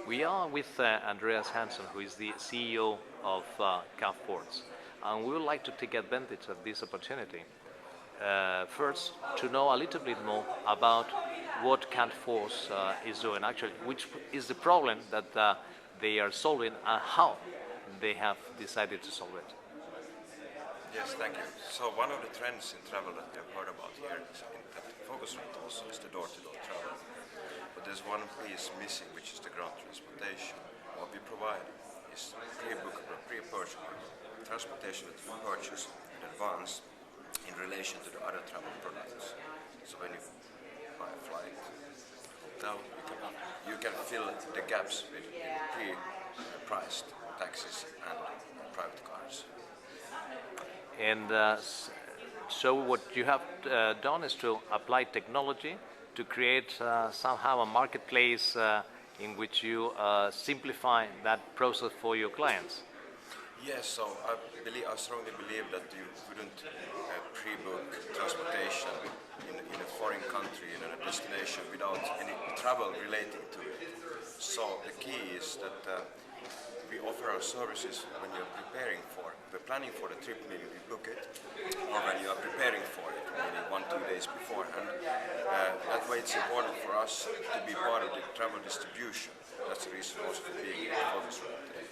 We are with Andreas Hansson, who is the CEO of Cabforce, and we would like to take advantage of this opportunity. First, to know a little bit more about what Cabforce is doing, actually, which is the problem that they are solving and how they have decided to solve it. Yes, thank you. So one of the trends in travel that we have heard about here is that focus rentals is the door-to-door travel. But there's one piece missing, which is the ground transportation. What we provide is pre-purchase transportation that you purchase in advance in relation to the other travel products. So when you buy a flight, hotel, you can fill the gaps with pre-priced taxis and private cars. And so what you have done is to apply technology to create somehow a marketplace in which you simplify that process for your clients. Yes, so I strongly believe that you couldn't pre-book transportation in a foreign country, in a destination, without any travel relating to it. So the key is that we offer our services when you're planning for the trip, meaning you book it, or when you are preparing for it, meaning 1-2 days beforehand. That way it's important for us to be part of the travel distribution. That's the reason also for being in the focus group today.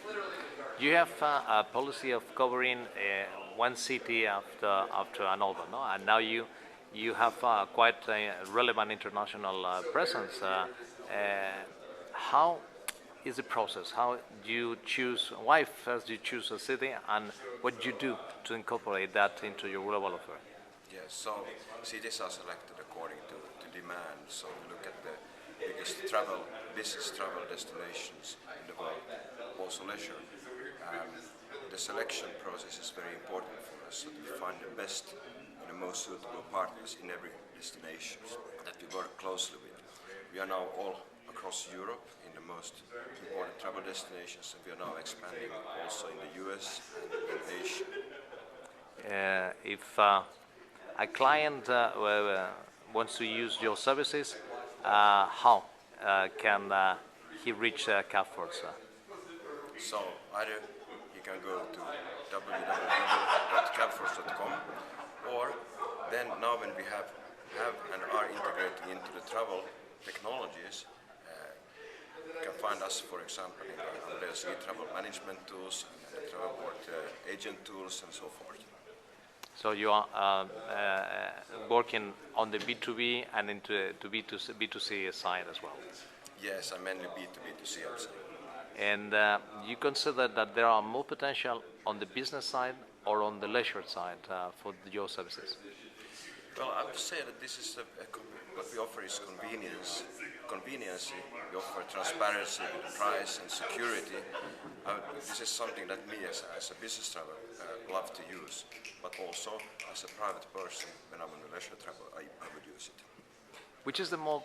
You have a policy of covering one city after another, no? And now you have quite a relevant international presence. How is the process? How do you choose? Why first do you choose a city, and what do you do to incorporate that into your global offer? Yes, so cities are selected according to demand. So we look at the biggest business travel destinations in the world, also leisure. The selection process is very important for us, so we find the best and the most suitable partners in every destination that we work closely with. We are now all across Europe in the most important travel destinations, and we are now expanding also in the US and in Asia. If a client wants to use your services, how can he reach Cabforce? So either you can go to www.cabforce.com, or then now when we have and are integrating into the travel technologies, you can find us, for example, in Andreas travel management tools, and travel board agent tools, and so forth. So you are working on the B2B and into the B2C side as well. Yes, I'm mainly B2B2C also. And you consider that there are more potential on the business side or on the leisure side for your services? Well, I would say that this is what we offer is convenience. Convenience, we offer transparency with the price and security. This is something that me as a business traveler love to use, but also as a private person, when I'm on the leisure travel, I would use it. Which is the more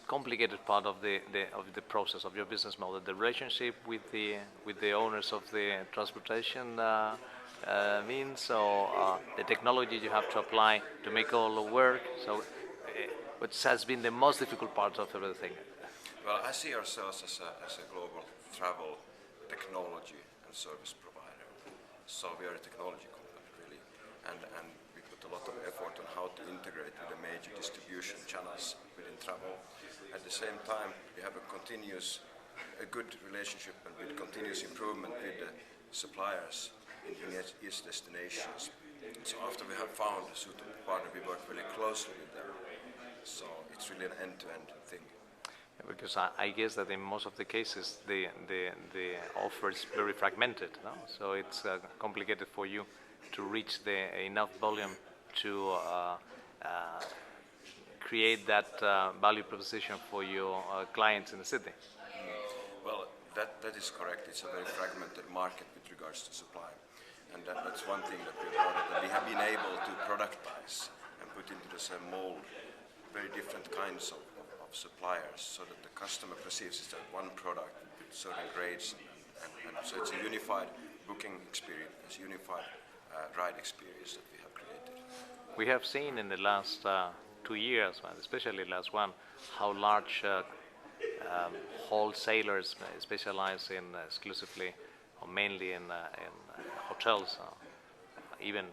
complicated part of the process of your business model, the relationship with the owners of the transportation means, or the technology you have to apply to make all work? So what has been the most difficult part of everything? Well, I see ourselves as a global travel technology and service provider. So we are a technology company, really, and we put a lot of effort on how to integrate with the major distribution channels within travel. At the same time, we have a good relationship and with continuous improvement with the suppliers in each destinations. So after we have found a suitable partner, we work really closely with them. So it's really an end-to-end thing. Because I guess that in most of the cases the offer is very fragmented, no? So it's complicated for you to reach enough volume to create that value proposition for your clients in the city. Well, that is correct. It's a very fragmented market with regards to supply, and that's one thing that we have been able to productize and put into the same mold very different kinds of suppliers, so that the customer perceives it's that one product with certain grades, and so it's a unified booking experience, a unified ride experience that we have created. We have seen in the last 2 years, especially last one, how large wholesalers specialize in exclusively or mainly in hotels. Even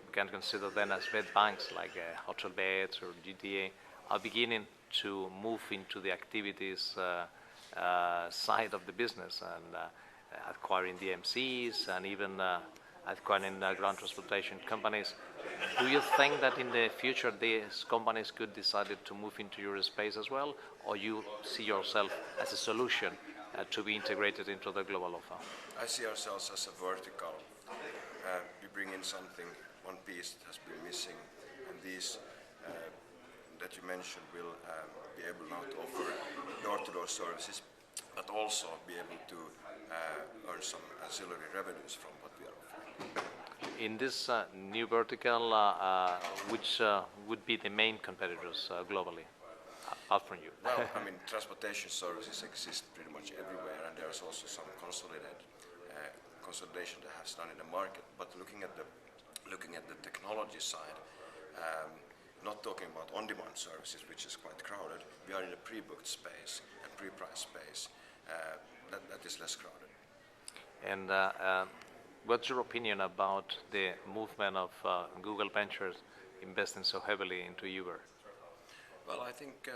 we can consider them as bed banks like Hotel Beds or GTA are beginning to move into the activities side of the business and acquiring DMCs and even acquiring ground transportation companies. Do you think that in the future these companies could decide to move into your space as well, or you see yourself as a solution to be integrated into the global offer? I see ourselves as a vertical. We bring in something, one piece that has been missing, and these that you mentioned will be able now to offer door-to-door services, but also be able to earn some ancillary revenues from what we are offering. In this new vertical, which would be the main competitors globally, apart from you? Well, I mean, transportation services exist pretty much everywhere, and there's also some consolidation that has done in the market. But looking at the technology side, not talking about on-demand services, which is quite crowded, we are in a pre-booked space and pre-priced space that is less crowded. And what's your opinion about the movement of Google Ventures investing so heavily into Uber? Well, I think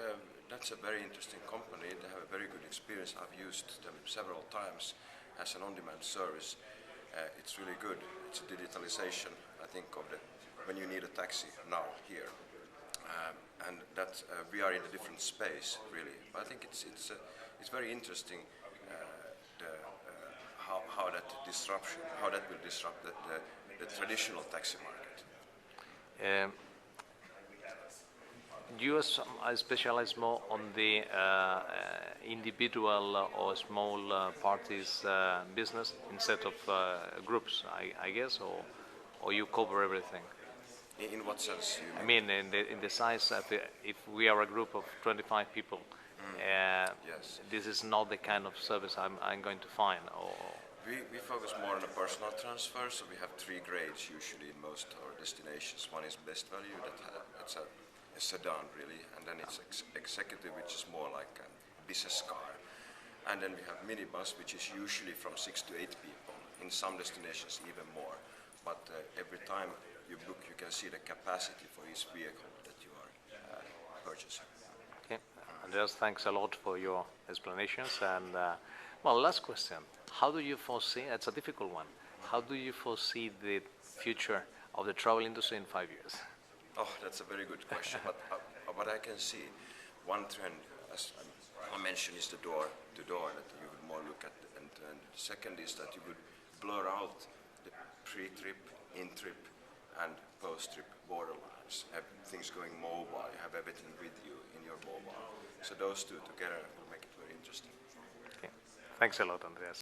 that's a very interesting company. They have a very good experience. I've used them several times as an on-demand service. It's really good. It's a digitalization, I think, of when you need a taxi now here, and that we are in a different space, really. But I think it's very interesting how that will disrupt the traditional taxi market. You specialize more on the individual or small parties business instead of groups, I guess, or you cover everything? In what sense? I mean, in the size of if we are a group of 25 people, yes. This is not the kind of service I'm going to find. Or we focus more on a personal transfer, so we have 3 grades usually in most of our destinations. One is best value, that's a sedan really, and then it's executive, which is more like a business car. And then we have minibus, which is usually from 6 to 8 people, in some destinations even more. But every time you book, you can see the capacity for each vehicle that you are purchasing. Okay, Andreas, thanks a lot for your explanations. And well, last question: how do you foresee? It's a difficult one. How do you foresee the future of the travel industry in 5 years? Oh, that's a very good question. But what I can see, one trend, as I mentioned, is the door-to-door that you would more look at, and the second is that you would blur out the pre-trip, in-trip, and post-trip borderlines. Have things going mobile, you have everything with you in your mobile. So those two together will make it very interesting. Okay. Thanks a lot, Andreas.